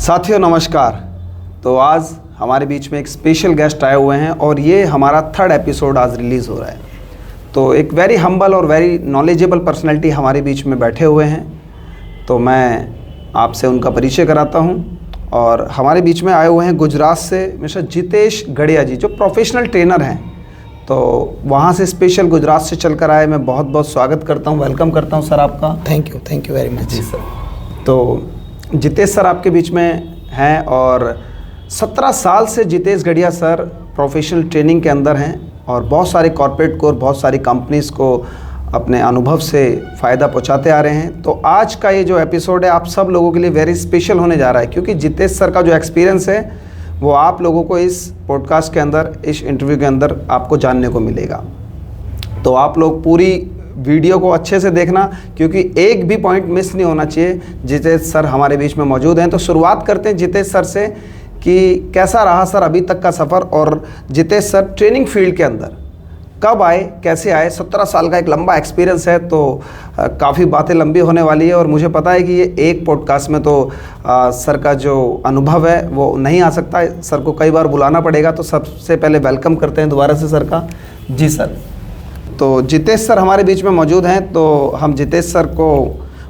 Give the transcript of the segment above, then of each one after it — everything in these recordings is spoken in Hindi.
साथियों नमस्कार। तो आज हमारे बीच में एक स्पेशल गेस्ट आए हुए हैं और ये हमारा 3rd एपिसोड आज रिलीज़ हो रहा है। तो एक वेरी हम्बल और वेरी नॉलेजेबल पर्सनैलिटी हमारे बीच में बैठे हुए हैं, तो मैं आपसे उनका परिचय कराता हूं। और हमारे बीच में आए हुए हैं गुजरात से मिस्टर जितेश गड़िया जी, जो प्रोफेशनल ट्रेनर हैं। तो वहाँ से स्पेशल गुजरात से चलकर आए। मैं बहुत बहुत स्वागत करता हूँ, वेलकम करता हूँ सर आपका। Thank you very much ji sir. तो जितेश सर आपके बीच में हैं और 17 साल से जितेश गड़िया सर प्रोफेशनल ट्रेनिंग के अंदर हैं और बहुत सारे कॉर्पोरेट को और बहुत सारी कंपनीज़ को अपने अनुभव से फ़ायदा पहुंचाते आ रहे हैं। तो आज का ये जो एपिसोड है आप सब लोगों के लिए वेरी स्पेशल होने जा रहा है, क्योंकि जितेश सर का जो एक्सपीरियंस है वो आप लोगों को इस पॉडकास्ट के अंदर, इस इंटरव्यू के अंदर आपको जानने को मिलेगा। तो आप लोग पूरी वीडियो को अच्छे से देखना, क्योंकि एक भी पॉइंट मिस नहीं होना चाहिए। जितेश सर हमारे बीच में मौजूद हैं। तो शुरुआत करते हैं जितेश सर से कि कैसा रहा सर अभी तक का सफ़र, और जितेश सर ट्रेनिंग फील्ड के अंदर कब आए, कैसे आए। 17 साल का एक लंबा एक्सपीरियंस है, तो काफ़ी बातें लंबी होने वाली है और मुझे पता है कि ये एक पॉडकास्ट में तो सर का जो अनुभव है वो नहीं आ सकता, सर को कई बार बुलाना पड़ेगा। तो सबसे पहले वेलकम करते हैं दोबारा से सर का। जी सर। तो जितेश सर हमारे बीच में मौजूद हैं, तो हम जितेश सर को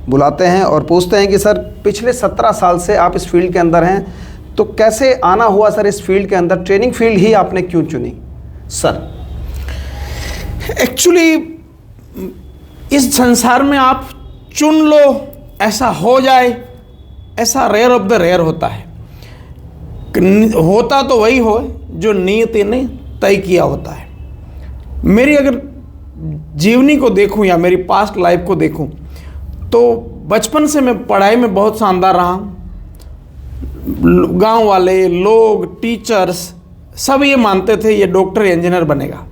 बुलाते हैं और पूछते हैं कि सर पिछले 17 साल से आप इस फील्ड के अंदर हैं, तो कैसे आना हुआ सर इस फील्ड के अंदर, ट्रेनिंग फील्ड ही आपने क्यों चुनी सर? एक्चुअली इस संसार में आप चुन लो, ऐसा हो जाए, ऐसा रेयर ऑफ द रेयर होता है। होता तो वही हो जो नियति ने तय किया होता है। मेरी अगर जीवनी को देखूं या मेरी पास्ट लाइफ को देखूं तो बचपन से मैं पढ़ाई में बहुत शानदार रहा। गांव वाले लोग, टीचर्स सब ये मानते थे ये डॉक्टर इंजीनियर बनेगा।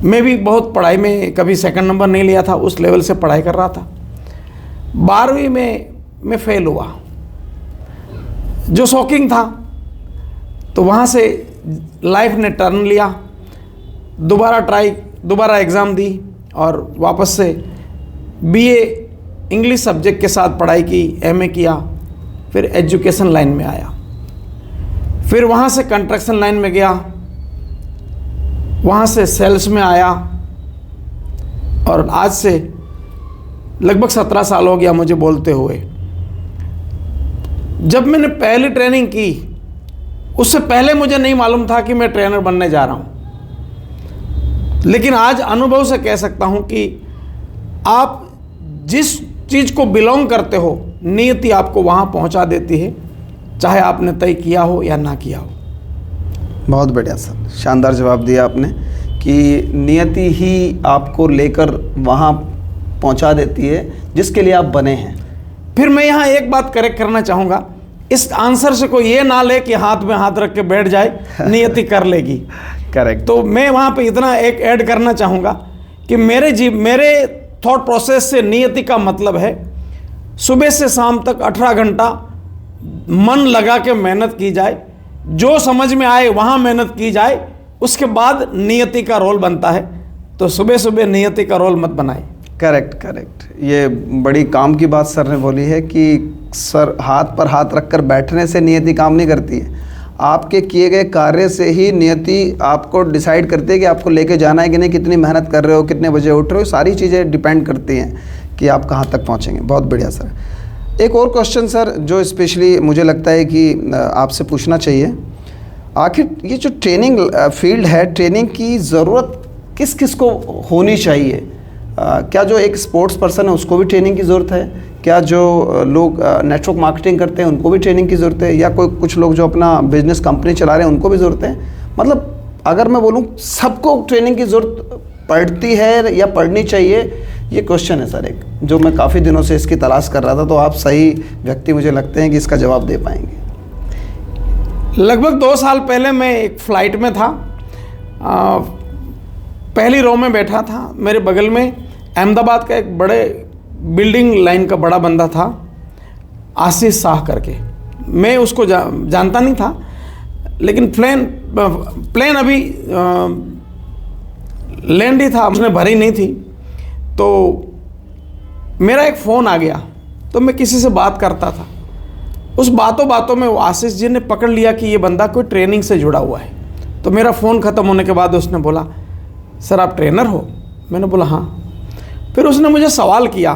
मैं भी बहुत पढ़ाई में कभी सेकंड नंबर नहीं लिया था, उस लेवल से पढ़ाई कर रहा था। 12वीं में मैं फेल हुआ, जो शॉकिंग था। तो वहाँ से लाइफ ने टर्न लिया, दोबारा एग्ज़ाम दी और वापस से बीए इंग्लिश सब्जेक्ट के साथ पढ़ाई की, एमए किया, फिर एजुकेशन लाइन में आया, फिर वहाँ से कंस्ट्रक्शन लाइन में गया, वहाँ से सेल्स में आया और आज से लगभग 17 साल हो गया मुझे बोलते हुए। जब मैंने पहली ट्रेनिंग की उससे पहले मुझे नहीं मालूम था कि मैं ट्रेनर बनने जा रहा हूँ, लेकिन आज अनुभव से कह सकता हूँ कि आप जिस चीज़ को बिलोंग करते हो नियति आपको वहाँ पहुँचा देती है, चाहे आपने तय किया हो या ना किया हो। बहुत बढ़िया सर, शानदार जवाब दिया आपने कि नियति ही आपको लेकर वहाँ पहुँचा देती है जिसके लिए आप बने हैं। फिर मैं यहाँ एक बात करेक्ट करना चाहूँगा, इस आंसर से कोई ये ना ले कि हाथ में हाथ रख के बैठ जाए नियति कर लेगी। करेक्ट। तो मैं वहाँ पे इतना एक ऐड करना चाहूँगा कि मेरे थॉट प्रोसेस से नियति का मतलब है सुबह से शाम तक 18 घंटा मन लगा के मेहनत की जाए, जो समझ में आए वहाँ मेहनत की जाए, उसके बाद नियति का रोल बनता है। तो सुबह सुबह नियति का रोल मत बनाए। करेक्ट। ये बड़ी काम की बात सर ने बोली है कि सर हाथ पर हाथ रखकर बैठने से नियति काम नहीं करती है। आपके किए गए कार्य से ही नियति आपको डिसाइड करती है कि आपको लेके जाना है कि नहीं, कितनी मेहनत कर रहे हो, कितने बजे उठ रहे हो, सारी चीज़ें डिपेंड करती हैं कि आप कहाँ तक पहुँचेंगे। बहुत बढ़िया सर। एक और क्वेश्चन सर जो स्पेशली मुझे लगता है कि आपसे पूछना चाहिए, आखिर ये जो ट्रेनिंग फील्ड है, ट्रेनिंग की ज़रूरत किस किस को होनी चाहिए? क्या जो एक स्पोर्ट्स पर्सन है उसको भी ट्रेनिंग की ज़रूरत है? क्या जो लोग नेटवर्क मार्केटिंग करते हैं उनको भी ट्रेनिंग की ज़रूरत है? या कुछ लोग जो अपना बिजनेस कंपनी चला रहे हैं उनको भी ज़रूरत है? मतलब अगर मैं बोलूँ सबको ट्रेनिंग की ज़रूरत पड़ती है या पढ़नी चाहिए, ये क्वेश्चन है सर एक, जो मैं काफ़ी दिनों से इसकी तलाश कर रहा था। तो आप सही व्यक्ति मुझे लगते हैं कि इसका जवाब दे पाएंगे। लगभग 2 साल पहले मैं एक फ़्लाइट में था, पहली रो में बैठा था। मेरे बगल में अहमदाबाद का एक बड़े बिल्डिंग लाइन का बड़ा बंदा था, आशीष शाह करके। मैं उसको जानता नहीं था, लेकिन प्लेन अभी लैंड ही था, उसने भरी नहीं थी। तो मेरा एक फ़ोन आ गया, तो मैं किसी से बात करता था, उस बातों बातों में वो आशीष जी ने पकड़ लिया कि ये बंदा कोई ट्रेनिंग से जुड़ा हुआ है। तो मेरा फ़ोन ख़त्म होने के बाद उसने बोला, सर आप ट्रेनर हो? मैंने बोला हाँ। फिर उसने मुझे सवाल किया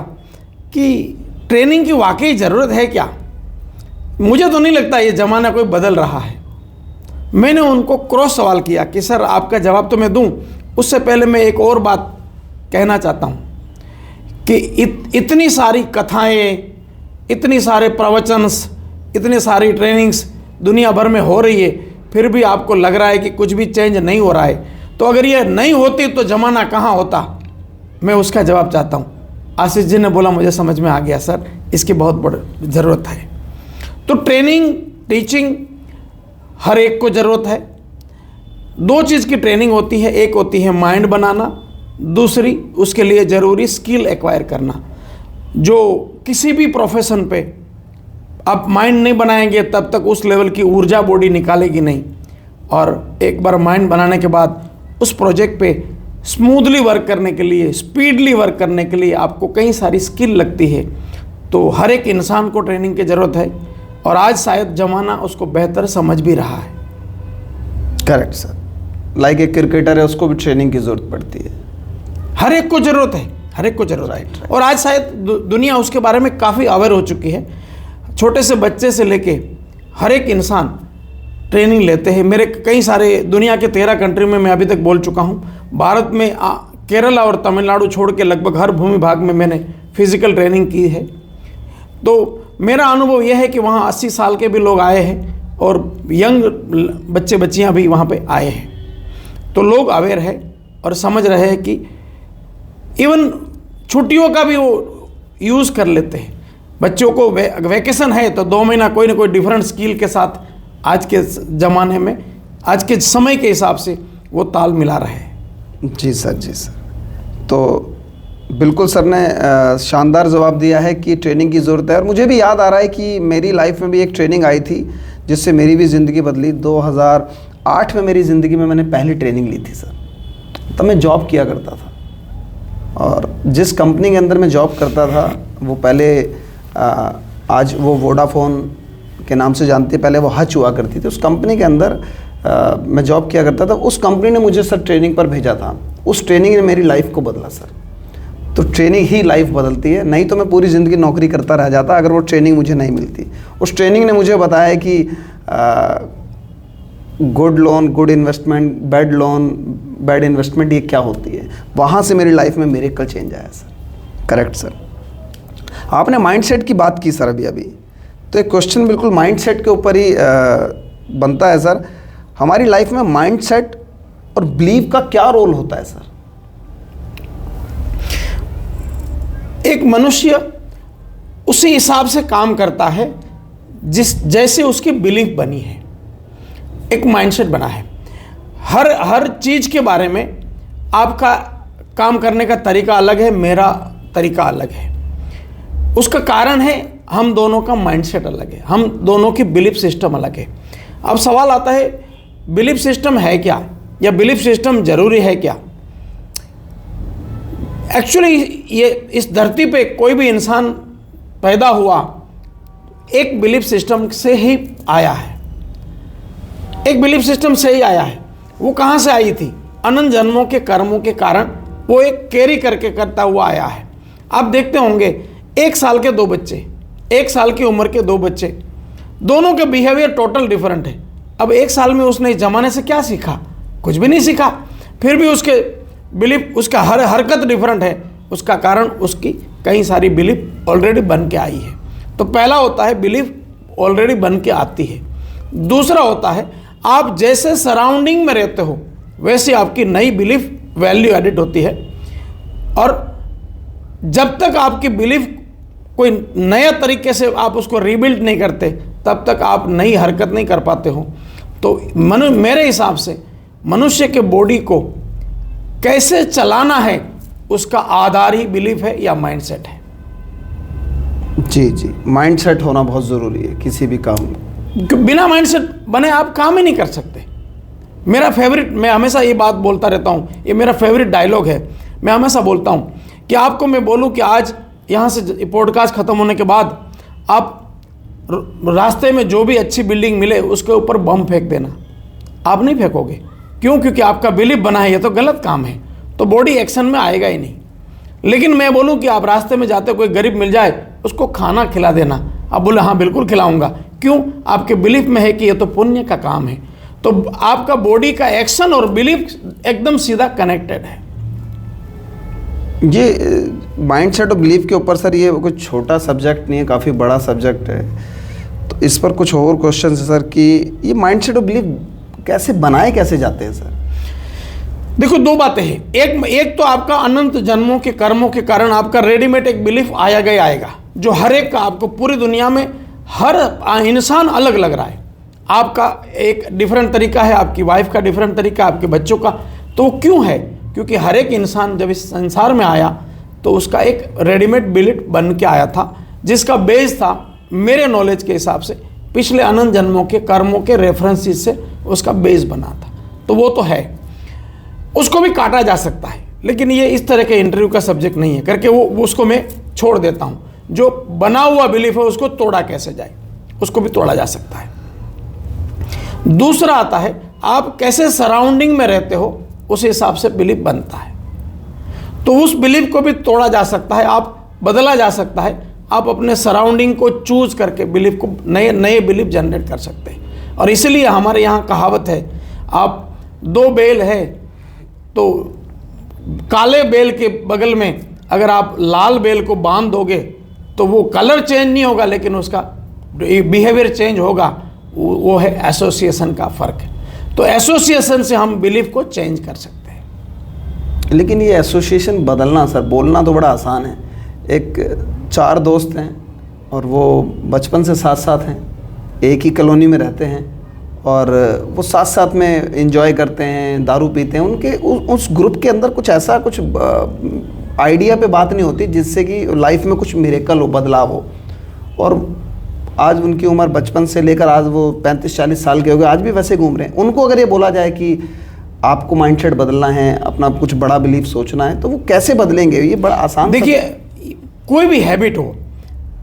कि ट्रेनिंग की वाकई ज़रूरत है क्या? मुझे तो नहीं लगता ये ज़माना कोई बदल रहा है। मैंने उनको क्रॉस सवाल किया कि सर आपका जवाब तो मैं दूं, उससे पहले मैं एक और बात कहना चाहता हूं कि इतनी सारी कथाएं, इतनी सारे प्रवचन्स, इतनी सारी ट्रेनिंग्स दुनिया भर में हो रही है, फिर भी आपको लग रहा है कि कुछ भी चेंज नहीं हो रहा है, तो अगर ये नहीं होती तो ज़माना कहाँ होता? मैं उसका जवाब चाहता हूँ। आशीष जी ने बोला, मुझे समझ में आ गया सर, इसकी बहुत बड़ी ज़रूरत है। तो ट्रेनिंग, टीचिंग हर एक को ज़रूरत है। दो चीज़ की ट्रेनिंग होती है, एक होती है माइंड बनाना, दूसरी उसके लिए ज़रूरी स्किल एक्वायर करना। जो किसी भी प्रोफेशन पे आप माइंड नहीं बनाएंगे तब तक उस लेवल की ऊर्जा बॉडी निकालेगी नहीं, और एक बार माइंड बनाने के बाद उस प्रोजेक्ट पे स्मूथली वर्क करने के लिए, स्पीडली वर्क करने के लिए आपको कई सारी स्किल लगती है। तो हर एक इंसान को ट्रेनिंग की ज़रूरत है, और आज शायद ज़माना उसको बेहतर समझ भी रहा है। Correct sir. लाइक एक क्रिकेटर है, उसको भी ट्रेनिंग की ज़रूरत पड़ती है। हर एक को ज़रूरत है, हर एक को ज़रूरत है। और आज शायद दुनिया उसके बारे में काफ़ी अवेयर हो चुकी है। छोटे से बच्चे से लेके हर एक इंसान ट्रेनिंग लेते हैं। मेरे कई सारे दुनिया के 13 कंट्री में मैं अभी तक बोल चुका हूँ। भारत में केरला और तमिलनाडु छोड़ के लगभग हर भूमि भाग में मैंने फिज़िकल ट्रेनिंग की है। तो मेरा अनुभव यह है कि वहाँ 80 साल के भी लोग आए हैं और यंग बच्चे बच्चियाँ भी वहाँ पे आए हैं। तो लोग अवेयर है और समझ रहे हैं कि इवन छुट्टियों का भी वो यूज़ कर लेते हैं। बच्चों को वैकेशन है तो 2 महीना कोई ना कोई डिफरेंट स्किल के साथ आज के ज़माने में, आज के समय के हिसाब से वो ताल मिला रहे हैं। जी सर, जी सर। तो बिल्कुल सर ने शानदार जवाब दिया है कि ट्रेनिंग की ज़रूरत है। और मुझे भी याद आ रहा है कि मेरी लाइफ में भी एक ट्रेनिंग आई थी जिससे मेरी भी ज़िंदगी बदली। 2008 में मेरी ज़िंदगी में मैंने पहली ट्रेनिंग ली थी सर। तब मैं जॉब किया करता था, और जिस कंपनी के अंदर मैं जॉब करता था वो पहले आज वो वोडाफोन के नाम से जानती है, पहले वो हच हुआ करती थी। उस कंपनी के अंदर मैं जॉब किया करता था। उस कंपनी ने मुझे सर ट्रेनिंग पर भेजा था। उस ट्रेनिंग ने मेरी लाइफ को बदला सर। तो ट्रेनिंग ही लाइफ बदलती है, नहीं तो मैं पूरी ज़िंदगी नौकरी करता रह जाता अगर वो ट्रेनिंग मुझे नहीं मिलती। उस ट्रेनिंग ने मुझे बताया कि good loan, good investment, bad loan, bad investment ये क्या होती है। वहाँ से मेरी लाइफ में मिरेकल चेंज आया सर। Correct sir. आपने माइंडसेट की बात की सर अभी, तो एक क्वेश्चन बिल्कुल माइंडसेट के ऊपर ही बनता है सर। हमारी लाइफ में माइंडसेट और बिलीव का क्या रोल होता है सर? एक मनुष्य उसी हिसाब से काम करता है जैसे उसकी बिलीफ बनी है, एक माइंडसेट बना है। हर चीज़ के बारे में आपका काम करने का तरीका अलग है, मेरा तरीका अलग है। उसका कारण है हम दोनों का माइंडसेट अलग है, हम दोनों की बिलीफ सिस्टम अलग है। अब सवाल आता है, बिलीफ सिस्टम है क्या, या बिलीफ सिस्टम ज़रूरी है क्या? एक्चुअली ये इस धरती पे कोई भी इंसान पैदा हुआ एक बिलीफ सिस्टम से ही आया है, एक बिलीफ सिस्टम से ही आया है। वो कहाँ से आई थी? अनंत जन्मों के कर्मों के कारण वो एक कैरी करके करता हुआ आया है। आप देखते होंगे 1 साल के 2 बच्चे, 1 साल की उम्र के 2 बच्चे, दोनों के बिहेवियर टोटल डिफरेंट है। अब 1 साल में उसने इस जमाने से क्या सीखा? कुछ भी नहीं सीखा। फिर भी उसके बिलीफ, उसका हर हरकत डिफरेंट है। उसका कारण उसकी कई सारी बिलीफ ऑलरेडी बन के आई है। तो पहला होता है बिलीफ ऑलरेडी बन के आती है। दूसरा होता है आप जैसे सराउंडिंग में रहते हो वैसे आपकी नई बिलीफ वैल्यू एडिड होती है। और जब तक आपकी बिलीफ कोई नया तरीके से आप उसको रीबिल्ड नहीं करते तब तक आप नई हरकत नहीं कर पाते हो। तो मेरे हिसाब से मनुष्य के बॉडी को कैसे चलाना है उसका आधार ही बिलीफ है या माइंडसेट है। जी जी, माइंडसेट होना बहुत ज़रूरी है किसी भी काम में। बिना माइंडसेट बने आप काम ही नहीं कर सकते। मेरा फेवरेट, मैं हमेशा ये बात बोलता रहता हूँ, ये मेरा फेवरेट डायलॉग है। मैं हमेशा बोलता हूँ कि आपको मैं बोलूँ कि आज यहाँ से पॉडकास्ट ख़त्म होने के बाद आप रास्ते में जो भी अच्छी बिल्डिंग मिले उसके ऊपर बम फेंक देना, आप नहीं फेंकोगे। क्यों? क्योंकि आपका बिलीफ बना है ये तो गलत काम है, तो बॉडी एक्शन में आएगा ही नहीं। लेकिन मैं बोलूं कि आप रास्ते में जाते कोई गरीब मिल जाए उसको खाना खिला देना, आप बोले हाँ बिल्कुल खिलाऊंगा। क्यों? आपके बिलीफ में है कि ये तो पुण्य का काम है। तो आपका बॉडी का एक्शन और बिलीफ एकदम सीधा कनेक्टेड है। ये माइंडसेट और बिलीफ के ऊपर सर ये कोई छोटा सब्जेक्ट नहीं है, काफ़ी बड़ा सब्जेक्ट है। तो इस पर कुछ और क्वेश्चन है सर कि ये माइंडसेट और बिलीफ कैसे बनाए कैसे जाते हैं सर? देखो, दो बातें हैं। एक तो आपका अनंत जन्मों के कर्मों के कारण आपका रेडीमेड एक बिलीफ आया गया आएगा, जो हर एक का आपको पूरी दुनिया में हर इंसान अलग लग रहा है। आपका एक डिफरेंट तरीका है, आपकी वाइफ का डिफरेंट तरीका, आपके बच्चों का। तो क्यों है? क्योंकि हर एक इंसान जब इस संसार में आया तो उसका एक रेडीमेड बिलीफ बन के आया था, जिसका बेस था मेरे नॉलेज के हिसाब से पिछले अनंत जन्मों के कर्मों के रेफरेंसेस से उसका बेस बना था। तो वो तो है, उसको भी काटा जा सकता है, लेकिन ये इस तरह के इंटरव्यू का सब्जेक्ट नहीं है करके वो उसको मैं छोड़ देता हूँ। जो बना हुआ बिलीफ है उसको तोड़ा कैसे जाए, उसको भी तोड़ा जा सकता है। दूसरा आता है आप कैसे सराउंडिंग में रहते हो, उस हिसाब से बिलीफ बनता है। तो उस बिलीफ को भी तोड़ा जा सकता है, आप बदला जा सकता है। आप अपने सराउंडिंग को चूज करके बिलीफ को नए बिलीफ जनरेट कर सकते हैं। और इसलिए हमारे यहाँ कहावत है, आप दो बेल है तो काले बेल के बगल में अगर आप लाल बेल को बांध दोगे तो वो कलर चेंज नहीं होगा, लेकिन उसका बिहेवियर चेंज होगा। वो है एसोसिएशन का फ़र्क है। तो एसोसिएशन से हम बिलीफ को चेंज कर सकते हैं। लेकिन ये एसोसिएशन बदलना सर, बोलना तो बड़ा आसान है। एक 4 दोस्त हैं और वो बचपन से साथ साथ हैं, एक ही कॉलोनी में रहते हैं और वो साथ साथ में एंजॉय करते हैं, दारू पीते हैं। उनके उस ग्रुप के अंदर कुछ ऐसा कुछ आइडिया पे बात नहीं होती जिससे कि लाइफ में कुछ मिरेकल हो, बदलाव हो। और आज उनकी उम्र बचपन से लेकर आज वो 35-40 साल के हो गए, आज भी वैसे घूम रहे हैं। उनको अगर ये बोला जाए कि आपको माइंडसेट बदलना है, अपना कुछ बड़ा बिलीफ सोचना है, तो वो कैसे बदलेंगे? ये बड़ा आसान। देखिए, कोई भी हैबिट हो,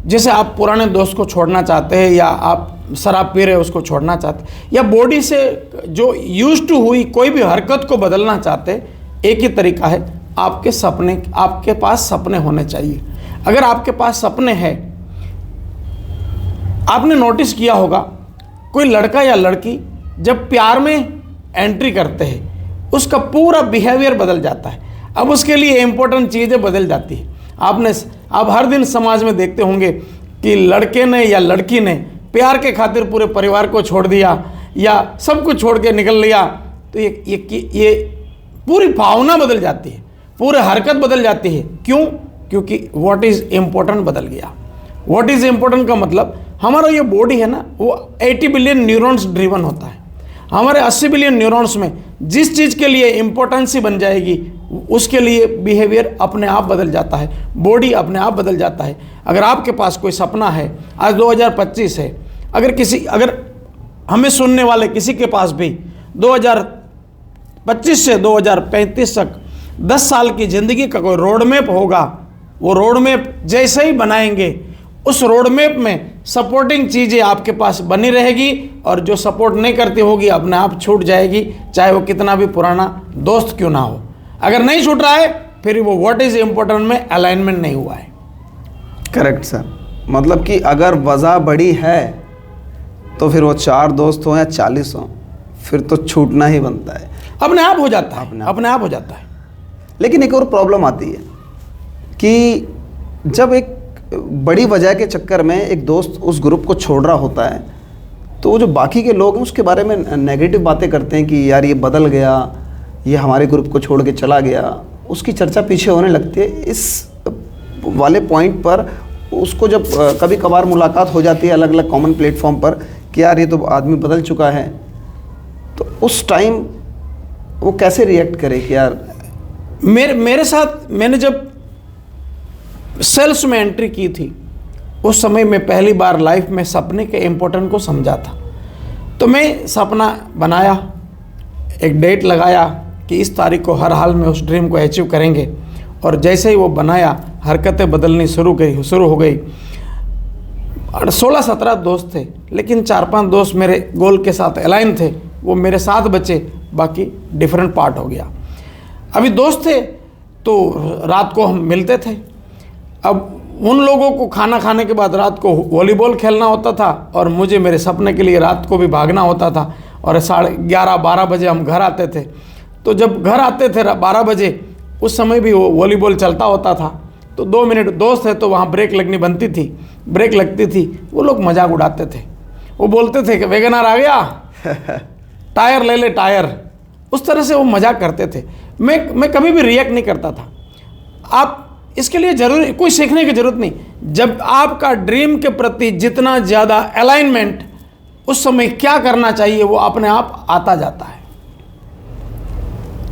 जैसे आप पुराने दोस्त को छोड़ना चाहते हैं, या आप शराब पी रहे हो उसको छोड़ना चाहते हैं, या बॉडी से जो यूज्ड टू हुई कोई भी हरकत को बदलना चाहते हैं, एक ही तरीका है, आपके सपने, आपके पास सपने होने चाहिए। अगर आपके पास सपने हैं, आपने नोटिस किया होगा कोई लड़का या लड़की जब प्यार में एंट्री करते हैं उसका पूरा बिहेवियर बदल जाता है। अब उसके लिए इंपॉर्टेंट चीज़ें बदल जाती है। आप हर दिन समाज में देखते होंगे कि लड़के ने या लड़की ने प्यार के खातिर पूरे परिवार को छोड़ दिया या सब कुछ छोड़ के निकल लिया, तो ये पूरी भावना बदल जाती है, पूरी हरकत बदल जाती है। क्यों? क्योंकि व्हाट इज़ इम्पोर्टेंट बदल गया। व्हाट इज़ इम्पोर्टेंट का मतलब, हमारा ये बॉडी है ना, वो 80 बिलियन न्यूरॉन्स ड्रिवन होता है। हमारे 80 बिलियन न्यूरॉन्स में जिस चीज़ के लिए इम्पोर्टेंस ही बन जाएगी, उसके लिए बिहेवियर अपने आप बदल जाता है, बॉडी अपने आप बदल जाता है। अगर आपके पास कोई सपना है, आज 2025 है, अगर हमें सुनने वाले किसी के पास भी 2025 से 2035 तक 10 साल की ज़िंदगी का कोई रोड मैप होगा, वो रोड मैप जैसे ही बनाएंगे, उस रोड मैप में सपोर्टिंग चीज़ें आपके पास बनी रहेगी, और जो सपोर्ट नहीं करती होगी अपने आप छूट जाएगी, चाहे वो कितना भी पुराना दोस्त क्यों ना हो। अगर नहीं छूट रहा है, फिर वो व्हाट इज़ इम्पोर्टेंट में अलाइनमेंट नहीं हुआ है। Correct sir. मतलब कि अगर वजह बड़ी है तो फिर वो 4 दोस्त हों या 40 हों, फिर तो छूटना ही बनता है, अपने आप हो जाता है, अपने आप हो जाता है। लेकिन एक और प्रॉब्लम आती है कि जब एक बड़ी वजह के चक्कर में एक दोस्त उस ग्रुप को छोड़ रहा होता है, तो वो जो बाकी के लोग हैं उसके बारे में नेगेटिव बातें करते हैं कि यार ये बदल गया, ये हमारे ग्रुप को छोड़ के चला गया, उसकी चर्चा पीछे होने लगती है। इस वाले पॉइंट पर उसको जब कभी कभार मुलाकात हो जाती है अलग अलग कॉमन प्लेटफॉर्म पर कि यार ये तो आदमी बदल चुका है, तो उस टाइम वो कैसे रिएक्ट करे कि यार। मेरे साथ, मैंने जब सेल्स में एंट्री की थी, उस समय मैं पहली बार लाइफ में सपने के इम्पोर्टेंट को समझा था। तो मैं सपना बनाया, एक डेट लगाया कि इस तारीख को हर हाल में उस ड्रीम को अचीव करेंगे, और जैसे ही वो बनाया हरकतें बदलनी शुरू हो गई। और 16-17 दोस्त थे, लेकिन 4-5 दोस्त मेरे गोल के साथ अलाइन थे, वो मेरे साथ बचे, बाकी डिफरेंट पार्ट हो गया। अभी दोस्त थे तो रात को हम मिलते थे। अब उन लोगों को खाना खाने के बाद रात को वॉलीबॉल खेलना होता था और मुझे मेरे सपने के लिए रात को भी भागना होता था, और 11:30-12 बजे हम घर आते थे। तो जब घर आते थे 12 बजे, उस समय भी वो वॉलीबॉल चलता होता था, तो 2 मिनट दोस्त है तो वहाँ ब्रेक लगनी बनती थी, ब्रेक लगती थी, वो लोग मजाक उड़ाते थे। वो बोलते थे कि वैगनआर आ गया, टायर ले ले टायर, उस तरह से वो मजाक करते थे। मैं कभी भी रिएक्ट नहीं करता था। आप इसके लिए जरूरी कोई सीखने की जरूरत नहीं। जब आपका ड्रीम के प्रति जितना ज़्यादा अलाइनमेंट, उस समय क्या करना चाहिए वो अपने आप आता जाता है।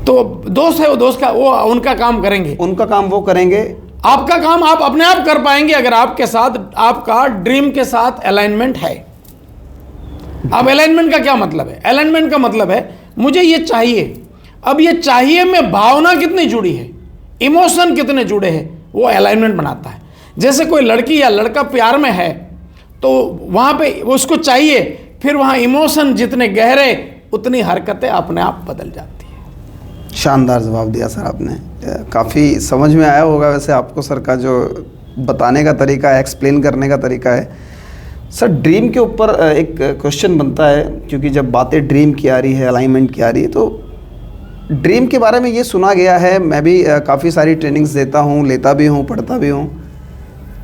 तो दोस्त है, वो दोस्त का वो उनका काम करेंगे, उनका काम वो करेंगे, आपका काम आप अपने आप कर पाएंगे अगर आपके साथ आपका ड्रीम के साथ अलाइनमेंट है। अब अलाइनमेंट का क्या मतलब है? अलाइनमेंट का मतलब है मुझे ये चाहिए। अब ये चाहिए में भावना कितनी जुड़ी है, इमोशन कितने जुड़े हैं, वो अलाइनमेंट बनाता है। जैसे कोई लड़की या लड़का प्यार में है तो वहाँ पे उसको चाहिए, फिर वहाँ इमोशन जितने गहरे उतनी हरकतें अपने आप बदल जाती है। शानदार जवाब दिया सर आपने, काफ़ी समझ में आया होगा वैसे आपको सर का जो बताने का तरीका है, एक्सप्लेन करने का तरीका है। सर ड्रीम के ऊपर एक क्वेश्चन बनता है, क्योंकि जब बातें ड्रीम की आ रही है, अलाइनमेंट की आ रही है, तो ड्रीम के बारे में ये सुना गया है, मैं भी काफ़ी सारी ट्रेनिंग्स देता हूँ, लेता भी हूँ, पढ़ता भी हूँ,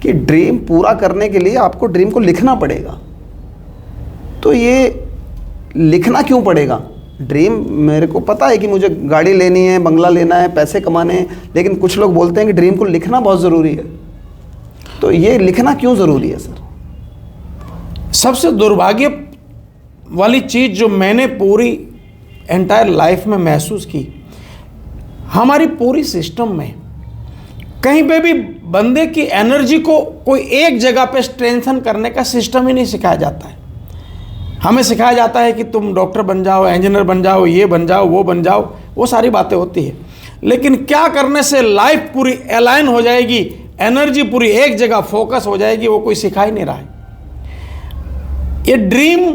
कि ड्रीम पूरा करने के लिए आपको ड्रीम को लिखना पड़ेगा। तो ये लिखना क्यों पड़ेगा? ड्रीम मेरे को पता है कि मुझे गाड़ी लेनी है, बंगला लेना है, पैसे कमाने हैं, लेकिन कुछ लोग बोलते हैं कि ड्रीम को लिखना बहुत ज़रूरी है। तो ये लिखना क्यों ज़रूरी है सर? सबसे दुर्भाग्य वाली चीज़ जो मैंने पूरी एंटायर लाइफ में महसूस की, हमारी पूरी सिस्टम में कहीं पे भी बंदे की एनर्जी को कोई एक जगह पे स्ट्रेंथन करने का सिस्टम ही नहीं सिखाया जाता है। हमें सिखाया जाता है कि तुम डॉक्टर बन जाओ, इंजीनियर बन जाओ, ये बन जाओ, वो बन जाओ, वो सारी बातें होती है, लेकिन क्या करने से लाइफ पूरी अलाइन हो जाएगी, एनर्जी पूरी एक जगह फोकस हो जाएगी, वो कोई सिखा ही नहीं रहा है। ये ड्रीम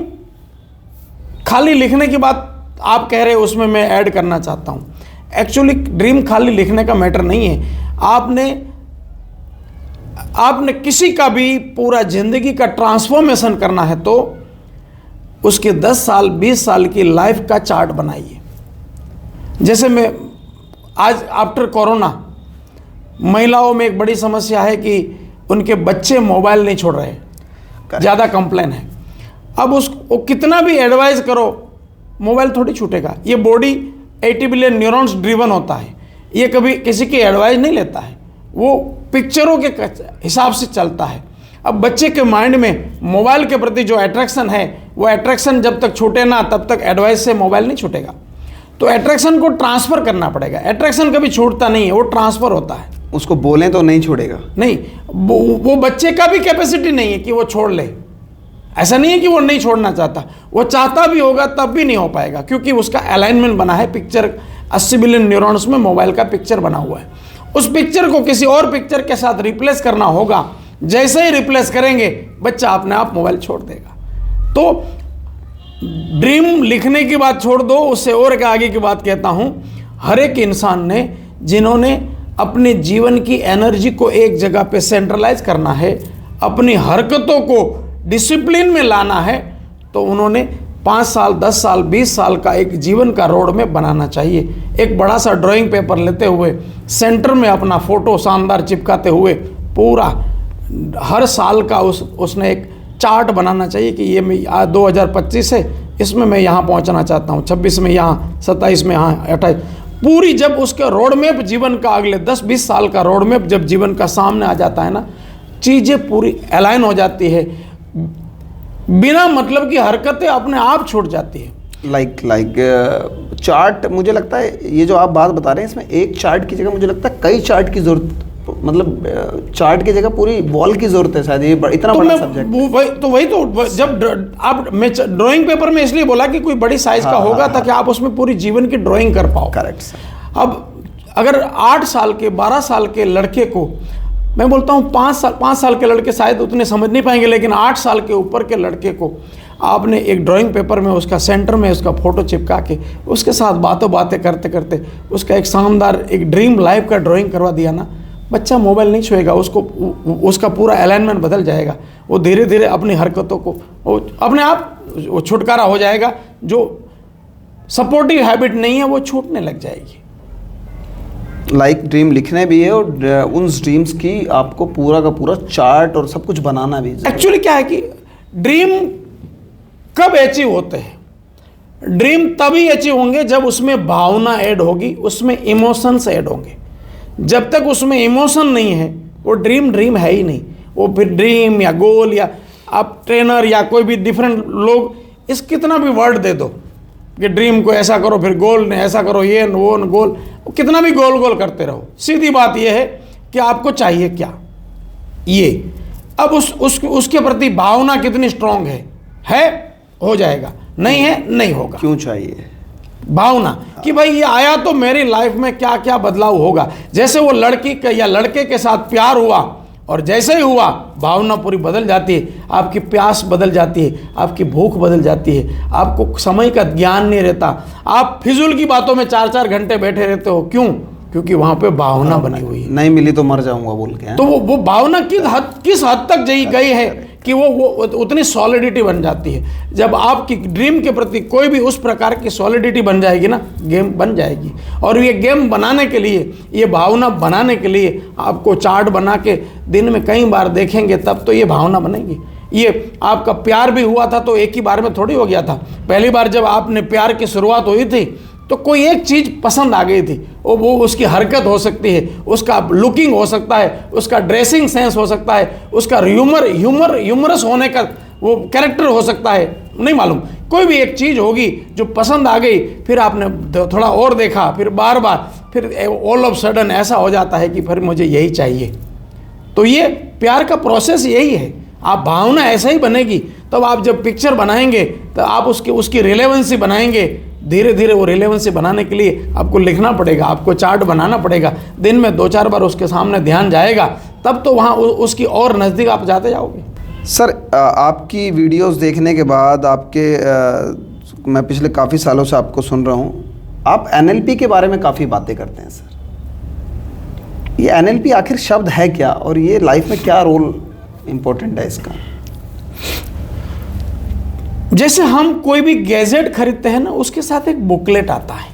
खाली लिखने की बात आप कह रहे हो, उसमें मैं ऐड करना चाहता हूँ। एक्चुअली ड्रीम खाली लिखने का मैटर नहीं है। आपने किसी का भी पूरा जिंदगी का ट्रांसफॉर्मेशन करना है तो उसके 10 साल 20 साल की लाइफ का चार्ट बनाइए। जैसे मैं आज आफ्टर कोरोना महिलाओं में एक बड़ी समस्या है कि उनके बच्चे मोबाइल नहीं छोड़ रहे, ज़्यादा कंप्लेन है। अब उसको कितना भी एडवाइस करो, मोबाइल थोड़ी छूटेगा। ये बॉडी 80 बिलियन न्यूरॉन्स ड्रिवन होता है, ये कभी किसी की एडवाइस नहीं लेता है, वो पिक्चरों के हिसाब से चलता है। अब बच्चे के माइंड में मोबाइल के प्रति जो अट्रैक्शन है, वो अट्रैक्शन जब तक छूटे ना तब तक एडवाइस से मोबाइल नहीं छूटेगा। तो अट्रैक्शन को ट्रांसफ़र करना पड़ेगा। अट्रैक्शन कभी छूटता नहीं है, वो ट्रांसफ़र होता है। उसको बोलें तो नहीं छोड़ेगा। नहीं, वो बच्चे का भी कैपेसिटी नहीं है कि वो छोड़ ले। ऐसा नहीं है कि वो नहीं छोड़ना चाहता, वो चाहता भी होगा तब भी नहीं हो पाएगा, क्योंकि उसका अलाइनमेंट बना है पिक्चर। 80 बिलियन न्यूरॉन्स में मोबाइल का पिक्चर बना हुआ है। उस पिक्चर को किसी और पिक्चर के साथ रिप्लेस करना होगा। जैसे ही रिप्लेस करेंगे बच्चा अपने आप मोबाइल छोड़ देगा। तो ड्रीम लिखने की बात छोड़ दो, उससे और एक आगे की बात कहता हूं। हर एक इंसान ने, जिन्होंने अपने जीवन की एनर्जी को एक जगह पे सेंट्रलाइज करना है, अपनी हरकतों को डिसिप्लिन में लाना है, तो उन्होंने 5 साल 10 साल 20 साल का एक जीवन का रोड मैप बनाना चाहिए। एक बड़ा सा ड्राइंग पेपर लेते हुए सेंटर में अपना फोटो शानदार चिपकाते हुए पूरा हर साल का उसने एक चार्ट बनाना चाहिए कि ये मैं 2025 है, इसमें मैं यहाँ पहुँचना चाहता हूँ, 26 में यहाँ, 27 में यहाँ, 28 पूरी। जब उसका रोड मैप जीवन का अगले 10-20 साल का रोड मैप जब जीवन का सामने आ जाता है ना, चीज़ें पूरी अलाइन हो जाती है, बिना मतलब की हरकतें अपने आप छूट जाती है। लाइक चार्ट, मुझे लगता है ये जो आप बात बता रहे हैं, इसमें एक चार्ट की जगह मुझे लगता है कई चार्ट की जरूरत, मतलब चार्ट की जगह पूरी वॉल की जरूरत है शायद। ये इतना बड़ा सब्जेक्ट वही तो जब आप, मैं ड्राइंग पेपर में इसलिए बोला कि कोई बड़ी साइज का होगा ताकि आप उसमें पूरी जीवन की ड्राइंग कर पाओ। Correct sir. अब अगर 8 साल के 12 साल के लड़के को मैं बोलता हूँ 5 साल के लड़के शायद उतने समझ नहीं पाएंगे, लेकिन 8 साल के ऊपर के लड़के को आपने एक ड्राइंग पेपर में उसका सेंटर में उसका फ़ोटो चिपका के उसके साथ बातें करते करते उसका एक शानदार एक ड्रीम लाइफ का ड्राइंग करवा दिया ना, बच्चा मोबाइल नहीं छुएगा, उसका पूरा अलाइनमेंट बदल जाएगा, वो धीरे धीरे अपनी हरकतों को अपने आप वो छुटकारा हो जाएगा, जो सपोर्टिव हैबिट नहीं है वो छूटने लग जाएगी। लाइक ड्रीम लिखने भी है और उन ड्रीम्स की आपको पूरा का पूरा चार्ट और सब कुछ बनाना भी। एक्चुअली क्या है कि ड्रीम कब अचीव होते हैं? ड्रीम तभी अचीव होंगे जब उसमें भावना ऐड होगी, उसमें इमोशंस ऐड होंगे। जब तक उसमें इमोशन नहीं है वो ड्रीम है ही नहीं। वो फिर ड्रीम या गोल या आप ट्रेनर या कोई भी डिफरेंट लोग इस कितना भी वर्ड दे दो कि ड्रीम को ऐसा करो, फिर गोल ने ऐसा करो, ये वो न गोल, कितना भी गोल गोल करते रहो। सीधी बात यह है कि आपको चाहिए क्या, ये अब उसके प्रति भावना कितनी स्ट्रांग है हो जाएगा, नहीं है नहीं होगा। क्यों चाहिए भावना कि भाई ये आया तो मेरी लाइफ में क्या क्या बदलाव होगा। जैसे वो लड़की के या लड़के के साथ प्यार हुआ और जैसे ही हुआ भावना पूरी बदल जाती है, आपकी प्यास बदल जाती है, आपकी भूख बदल जाती है, आपको समय का ज्ञान नहीं रहता, आप फिजूल की बातों में 4-4 घंटे बैठे रहते हो। क्यों? क्योंकि वहां पे भावना बनी हुई है। नहीं मिली तो मर जाऊंगा बोल के। तो वो भावना किस हद तक गई है कि वो उतनी सॉलिडिटी बन जाती है। जब आपकी ड्रीम के प्रति कोई भी उस प्रकार की सॉलिडिटी बन जाएगी ना, गेम बन जाएगी। और ये गेम बनाने के लिए, ये भावना बनाने के लिए आपको चार्ट बना के दिन में कई बार देखेंगे तब तो ये भावना बनेगी। ये आपका प्यार भी हुआ था तो एक ही बार में थोड़ी हो गया था। पहली बार जब आपने प्यार की शुरुआत हुई थी तो कोई एक चीज़ पसंद आ गई थी, वो उसकी हरकत हो सकती है, उसका लुकिंग हो सकता है, उसका ड्रेसिंग सेंस हो सकता है, उसका ह्यूमरस होने का वो कैरेक्टर हो सकता है, नहीं मालूम, कोई भी एक चीज़ होगी जो पसंद आ गई। फिर आपने थोड़ा और देखा, फिर बार बार, फिर ऑल ऑफ सडन ऐसा हो जाता है कि फिर मुझे यही चाहिए। तो ये प्यार का प्रोसेस यही है। आप भावना ऐसा ही बनेगी। तब आप जब पिक्चर बनाएंगे तो आप उसकी रिलेवेंसी बनाएंगे। धीरे धीरे वो रिलेवेंसी बनाने के लिए आपको लिखना पड़ेगा, आपको चार्ट बनाना पड़ेगा, दिन में 2-4 बार उसके सामने ध्यान जाएगा, तब तो वहाँ उसकी और नज़दीक आप जाते जाओगे। सर आपकी वीडियोस देखने के बाद मैं पिछले काफ़ी सालों से आपको सुन रहा हूँ, आप NLP के बारे में काफ़ी बातें करते हैं। सर ये NLP आखिर शब्द है क्या और ये लाइफ में क्या रोल इम्पोर्टेंट है इसका? जैसे हम कोई भी गैजेट खरीदते हैं ना, उसके साथ एक बुकलेट आता है।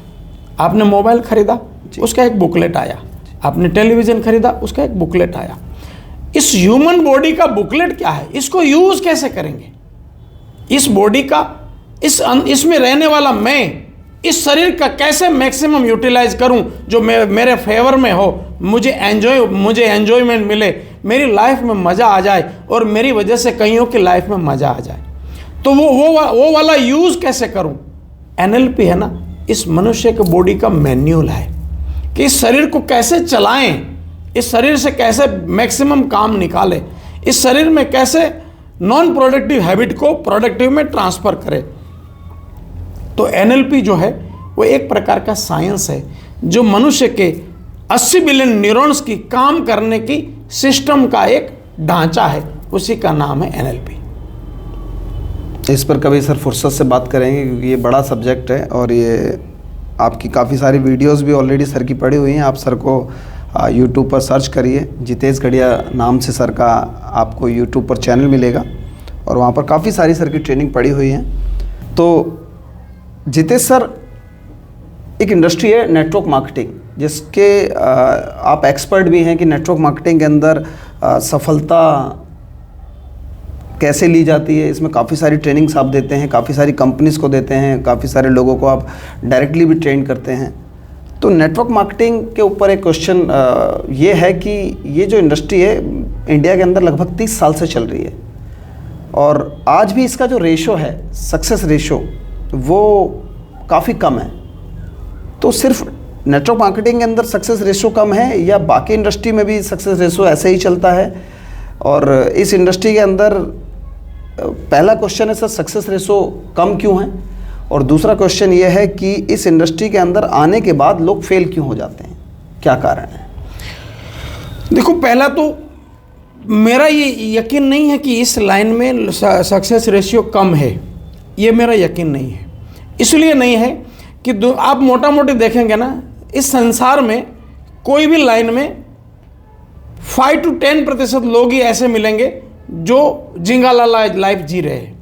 आपने मोबाइल खरीदा, उसका एक बुकलेट आया। आपने टेलीविज़न खरीदा, उसका एक बुकलेट आया। इस ह्यूमन बॉडी का बुकलेट क्या है, इसको यूज़ कैसे करेंगे, इस बॉडी का, इसमें रहने वाला मैं, इस शरीर का कैसे मैक्सिमम यूटिलाइज करूं जो मेरे फेवर में हो, मुझे एंजॉयमेंट मिले, मेरी लाइफ में मज़ा आ जाए और मेरी वजह से कईयों की लाइफ में मज़ा आ जाए। तो वो वाला यूज़ कैसे करूं? NLP है ना, इस मनुष्य के बॉडी का मैन्युअल है कि इस शरीर को कैसे चलाएं, इस शरीर से कैसे मैक्सिमम काम निकालें, इस शरीर में कैसे नॉन प्रोडक्टिव हैबिट को प्रोडक्टिव में ट्रांसफ़र करें। तो NLP जो है वो एक प्रकार का साइंस है जो मनुष्य के 80 बिलियन न्यूरॉन्स की काम करने की सिस्टम का एक ढांचा है, उसी का नाम है NLP। इस पर कभी सर फुर्सत से बात करेंगे क्योंकि ये बड़ा सब्जेक्ट है और ये आपकी काफ़ी सारी वीडियोस भी ऑलरेडी सर की पड़ी हुई हैं। आप सर को यूट्यूब पर सर्च करिए, जितेश गढ़िया नाम से सर का आपको यूट्यूब पर चैनल मिलेगा और वहाँ पर काफ़ी सारी सर की ट्रेनिंग पड़ी हुई है। तो जितेश सर, एक इंडस्ट्री है नेटवर्क मार्केटिंग, जिसके आप एक्सपर्ट भी हैं कि नेटवर्क मार्केटिंग के अंदर सफलता कैसे ली जाती है। इसमें काफ़ी सारी ट्रेनिंग्स आप देते हैं, काफ़ी सारी कंपनीज़ को देते हैं, काफ़ी सारे लोगों को आप डायरेक्टली भी ट्रेन करते हैं। तो नेटवर्क मार्केटिंग के ऊपर एक क्वेश्चन ये है कि ये जो इंडस्ट्री है इंडिया के अंदर लगभग 30 साल से चल रही है और आज भी इसका जो रेशो है, सक्सेस रेशो, वो काफ़ी कम है। तो सिर्फ नेटवर्क मार्केटिंग के अंदर सक्सेस रेशो कम है या बाकी इंडस्ट्री में भी सक्सेस रेशो ऐसे ही चलता है? और इस इंडस्ट्री के अंदर पहला क्वेश्चन है सर, सक्सेस रेशो कम क्यों है? और दूसरा क्वेश्चन ये है कि इस इंडस्ट्री के अंदर आने के बाद लोग फेल क्यों हो जाते हैं, क्या कारण है? देखो, पहला तो मेरा ये यकीन नहीं है कि इस लाइन में सक्सेस रेशियो कम है, ये मेरा यकीन नहीं है। इसलिए नहीं है कि आप मोटा मोटी देखेंगे ना, इस संसार में कोई भी लाइन में 5 to 10% लोग ही ऐसे मिलेंगे जो जिंगालाला लाइफ जी रहे हैं।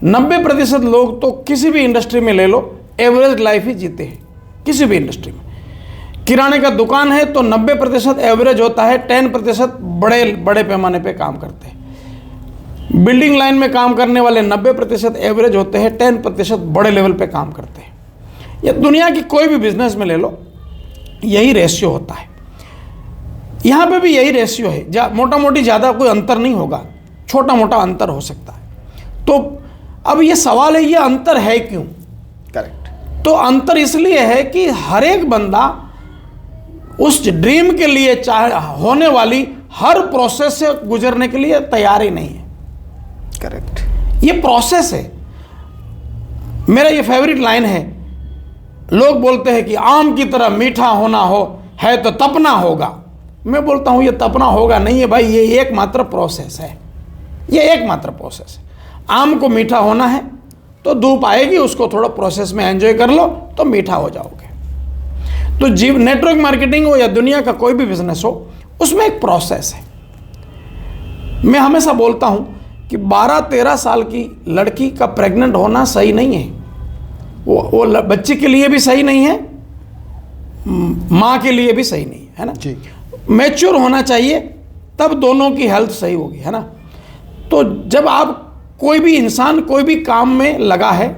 90% लोग तो किसी भी इंडस्ट्री में ले लो, एवरेज लाइफ ही जीते हैं। किसी भी इंडस्ट्री में किराने का दुकान है तो 90% एवरेज होता है, 10% बड़े बड़े पैमाने पे काम करते हैं। बिल्डिंग लाइन में काम करने वाले 90% एवरेज होते हैं, 10% बड़े लेवल पे काम करते हैं। या दुनिया की कोई भी बिजनेस में ले लो, यही रेशियो होता है। यहाँ पे भी यही रेशियो है, मोटा मोटी ज़्यादा कोई अंतर नहीं होगा, छोटा मोटा अंतर हो सकता है। तो अब ये सवाल है, ये अंतर है क्यों? करेक्ट। तो अंतर इसलिए है कि हर एक बंदा उस ड्रीम के लिए होने वाली हर प्रोसेस से गुजरने के लिए तैयार ही नहीं है। करेक्ट। ये प्रोसेस है। मेरा ये फेवरेट लाइन है, लोग बोलते हैं कि आम की तरह मीठा होना है तो तपना होगा। मैं बोलता हूँ ये तपना होगा नहीं है भाई, ये एकमात्र प्रोसेस है, ये एकमात्र प्रोसेस है। आम को मीठा होना है तो धूप आएगी, उसको थोड़ा प्रोसेस में एंजॉय कर लो तो मीठा हो जाओगे। तो नेटवर्क मार्केटिंग हो या दुनिया का कोई भी बिजनेस हो, उसमें एक प्रोसेस है। मैं हमेशा बोलता हूं कि 12-13 साल की लड़की का प्रेग्नेंट होना सही नहीं है। वो बच्चे के लिए भी सही नहीं है, माँ के लिए भी सही नहीं है ना जी। मैच्योर होना चाहिए, तब दोनों की हेल्थ सही होगी, है ना। तो जब आप कोई भी इंसान कोई भी काम में लगा है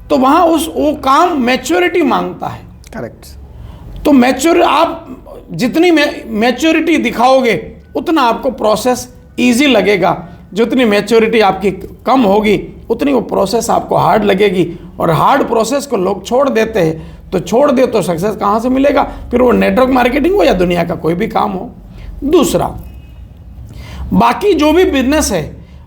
तो वहाँ वो काम मैच्योरिटी मांगता है। करेक्ट। तो आप जितनी मैच्योरिटी दिखाओगे उतना आपको प्रोसेस इजी लगेगा, जितनी मैच्योरिटी आपकी कम होगी उतनी वो प्रोसेस आपको हार्ड लगेगी। और हार्ड प्रोसेस को लोग छोड़ देते हैं, तो छोड़ दे तो सक्सेस कहाँ से मिलेगा? फिर वो नेटवर्क मार्केटिंग हो या दुनिया का कोई भी काम हो। दूसरा, बाकी जो भी बिजनेस है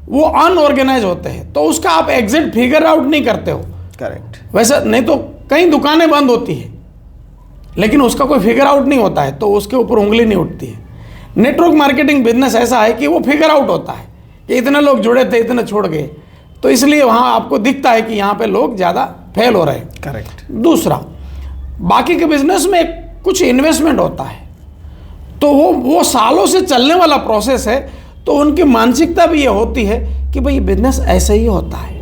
वो अनऑर्गेनाइज होते हैं, तो उसका आप एग्जिट फिगर आउट नहीं करते हो। करेक्ट। वैसे नहीं तो कई दुकानें बंद होती है लेकिन उसका कोई फिगर आउट नहीं होता है, तो उसके ऊपर उंगली नहीं उठती है। नेटवर्क मार्केटिंग बिजनेस ऐसा है कि वो फिगर आउट होता है कि इतने लोग जुड़े थे, इतने छोड़ गए, तो इसलिए वहाँ आपको दिखता है कि यहाँ पे लोग ज़्यादा फेल हो रहे हैं। करेक्ट। दूसरा, बाकी के बिजनेस में कुछ इन्वेस्टमेंट होता है, तो वो सालों से चलने वाला प्रोसेस है, तो उनकी मानसिकता भी ये होती है कि भाई बिजनेस ऐसे ही होता है,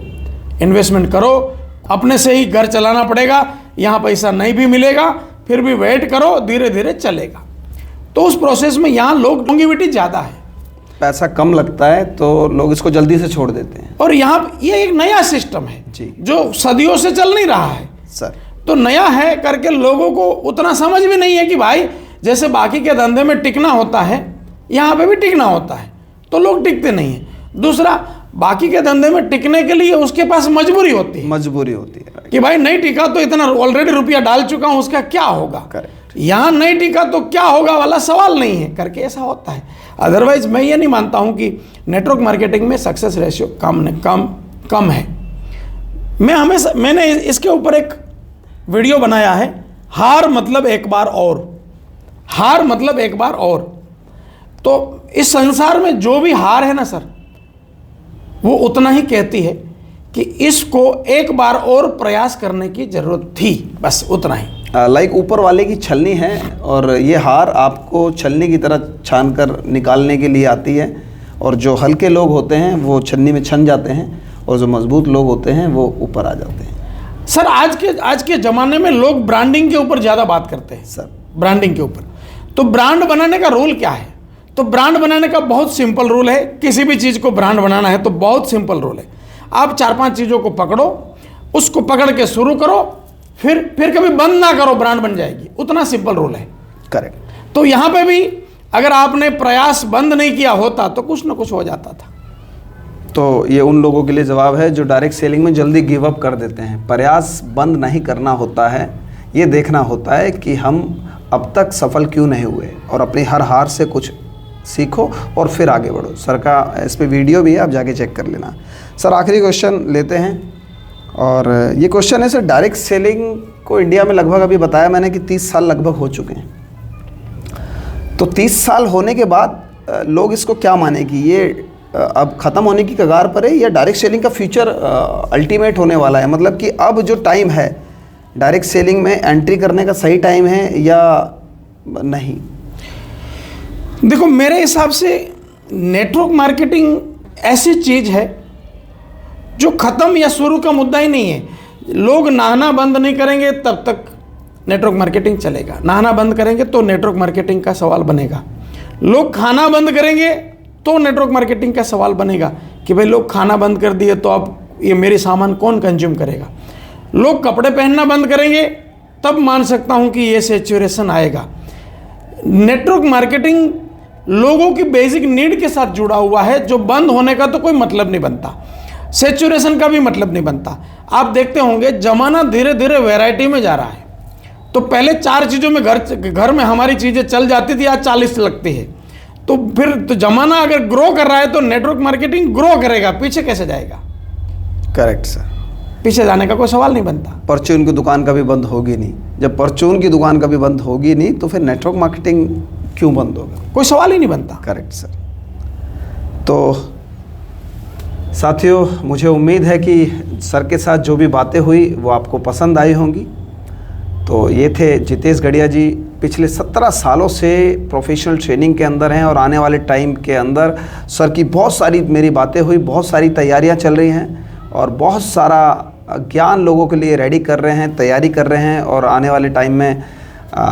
इन्वेस्टमेंट करो, अपने से ही घर चलाना पड़ेगा, यहाँ पैसा नहीं भी मिलेगा, फिर भी वेट करो, धीरे धीरे चलेगा। तो उस प्रोसेस में यहाँ लोग लॉन्गेविटी ज़्यादा है, पैसा कम लगता है तो लोग इसको जल्दी से छोड़ देते हैं। और यहाँ ये एक नया सिस्टम है जी, जो सदियों से चल नहीं रहा है सर। तो नया है करके लोगों को उतना समझ भी नहीं है कि भाई जैसे बाकी के धंधे में टिकना होता है, यहाँ पे भी टिकना होता है, तो लोग टिकते नहीं हैं। दूसरा, बाकी के धंधे में टिकने के लिए उसके पास मजबूरी होती है कि भाई नहीं टिका तो इतना ऑलरेडी रुपया डाल चुका हूँ, उसका क्या होगा। करेक्ट। यहाँ नहीं टिका तो क्या होगा वाला सवाल नहीं है करके ऐसा होता है। अदरवाइज मैं ये नहीं मानता हूँ कि नेटवर्क मार्केटिंग में सक्सेस रेशियो कम है। मैंने इसके ऊपर एक वीडियो बनाया है, हार मतलब एक बार और, हार मतलब एक बार और। तो इस संसार में जो भी हार है ना सर, वो उतना ही कहती है कि इसको एक बार और प्रयास करने की जरूरत थी, बस उतना ही। लाइक ऊपर वाले की छलनी है और ये हार आपको छलनी की तरह छान कर निकालने के लिए आती है, और जो हल्के लोग होते हैं वो छलनी में छन जाते हैं, और जो मजबूत लोग होते हैं वो ऊपर आ जाते हैं। सर आज के ज़माने में लोग ब्रांडिंग के ऊपर ज़्यादा बात करते हैं सर, ब्रांडिंग के ऊपर। तो ब्रांड बनाने का रूल क्या है? तो ब्रांड बनाने का बहुत सिंपल रूल है। किसी भी चीज़ को ब्रांड बनाना है तो बहुत सिंपल रूल है। आप 4-5 चीज़ों को पकड़ो, उसको पकड़ के शुरू करो, फिर कभी बंद ना करो, ब्रांड बन जाएगी। उतना सिंपल रूल है। करेक्ट। तो यहाँ पे भी अगर आपने प्रयास बंद नहीं किया होता तो कुछ ना कुछ हो जाता था। तो ये उन लोगों के लिए जवाब है जो डायरेक्ट सेलिंग में जल्दी गिव अप कर देते हैं। प्रयास बंद नहीं करना होता है, ये देखना होता है कि हम अब तक सफल क्यों नहीं हुए, और अपनी हर हार से कुछ सीखो और फिर आगे बढ़ो। सर का इस पे वीडियो भी है, आप जाके चेक कर लेना। सर आखिरी क्वेश्चन लेते हैं, और ये क्वेश्चन है सर, डायरेक्ट सेलिंग को इंडिया में लगभग अभी बताया मैंने कि 30 साल लगभग हो चुके हैं। तो 30 साल होने के बाद लोग इसको क्या माने कि ये अब ख़त्म होने की कगार पर है या डायरेक्ट सेलिंग का फ्यूचर अल्टीमेट होने वाला है? मतलब कि अब जो टाइम है डायरेक्ट सेलिंग में एंट्री करने का सही टाइम है या नहीं? देखो, मेरे हिसाब से नेटवर्क मार्केटिंग ऐसी चीज़ है जो ख़त्म या शुरू का मुद्दा ही नहीं है। लोग नहाना बंद नहीं करेंगे तब तक नेटवर्क मार्केटिंग चलेगा, नहाना बंद करेंगे तो नेटवर्क मार्केटिंग का सवाल बनेगा। लोग खाना बंद करेंगे तो नेटवर्क मार्केटिंग का सवाल बनेगा कि भाई लोग खाना बंद कर दिए तो अब ये मेरे सामान कौन कंज्यूम करेगा। लोग कपड़े पहनना बंद करेंगे तब मान सकता हूँ कि ये सैचुरेशन आएगा। नेटवर्क मार्केटिंग लोगों की बेसिक नीड के साथ जुड़ा हुआ है, जो बंद होने का तो कोई मतलब नहीं बनता, सैचुरेशन का भी मतलब नहीं बनता। आप देखते होंगे ज़माना धीरे धीरे वैरायटी में जा रहा है। तो पहले 4 चीज़ों में घर में हमारी चीज़ें चल जाती थी, आज 40 लगती है। तो फिर तो ज़माना अगर ग्रो कर रहा है तो नेटवर्क मार्केटिंग ग्रो करेगा, पीछे कैसे जाएगा? करेक्ट सर, पीछे जाने का कोई सवाल नहीं बनता। परचून की दुकान कभी बंद होगी नहीं, जब परचून की दुकान कभी बंद होगी नहीं तो फिर नेटवर्क मार्केटिंग क्यों बंद होगा? कोई सवाल ही नहीं बनता। Correct sir. तो साथियों, मुझे उम्मीद है कि सर के साथ जो भी बातें हुई वो आपको पसंद आई होंगी। तो ये थे जितेश गढ़िया जी, पिछले 17 सालों से प्रोफेशनल ट्रेनिंग के अंदर हैं और आने वाले टाइम के अंदर सर की बहुत सारी मेरी बातें हुई, बहुत सारी तैयारियां चल रही हैं और बहुत सारा ज्ञान लोगों के लिए रेडी कर रहे हैं, तैयारी कर रहे हैं और आने वाले टाइम में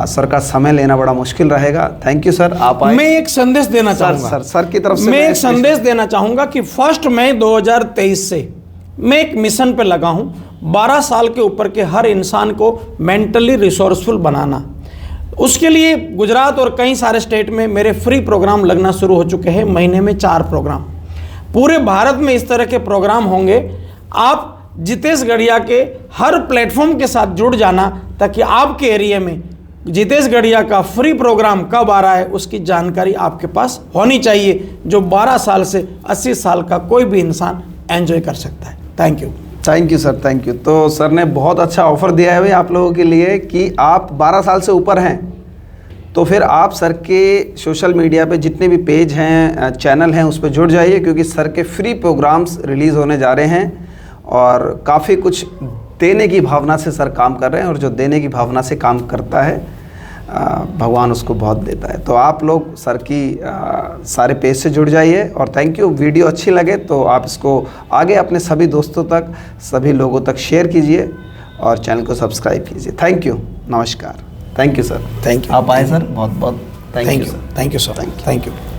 सर का समय लेना बड़ा मुश्किल रहेगा। थैंक यू सर, आप आए। मैं एक संदेश देना चाहूँगा सर की तरफ से मैं एक संदेश देना चाहूँगा कि 1 मई 2023 से मैं एक मिशन पे लगा हूँ, 12 साल के ऊपर के हर इंसान को मेंटली रिसोर्सफुल बनाना। उसके लिए गुजरात और कई सारे स्टेट में मेरे फ्री प्रोग्राम लगना शुरू हो चुके हैं, महीने में 4 प्रोग्राम। पूरे भारत में इस तरह के प्रोग्राम होंगे। आप जितेश गढ़िया के हर प्लेटफॉर्म के साथ जुड़ जाना ताकि आपके एरिया में जितेश गढ़िया का फ्री प्रोग्राम कब आ रहा है उसकी जानकारी आपके पास होनी चाहिए, जो 12 साल से 80 साल का कोई भी इंसान एंजॉय कर सकता है। Thank you. Thank you sir, thank you. तो सर ने बहुत अच्छा ऑफर दिया है भाई आप लोगों के लिए कि आप 12 साल से ऊपर हैं तो फिर आप सर के सोशल मीडिया पे जितने भी पेज हैं, चैनल हैं, उस पर जुड़ जाइए, क्योंकि सर के फ्री प्रोग्राम्स रिलीज़ होने जा रहे हैं और काफ़ी कुछ देने की भावना से सर काम कर रहे हैं और जो देने की भावना से काम करता है भगवान उसको बहुत देता है। तो आप लोग सर की सारे पेज से जुड़ जाइए और थैंक यू। वीडियो अच्छी लगे तो आप इसको आगे अपने सभी दोस्तों तक, सभी लोगों तक शेयर कीजिए और चैनल को सब्सक्राइब कीजिए। थैंक यू, नमस्कार। Thank you sir. Thank you. आप आए सर, बहुत बहुत thank you sir. Thank you sir. Thank you.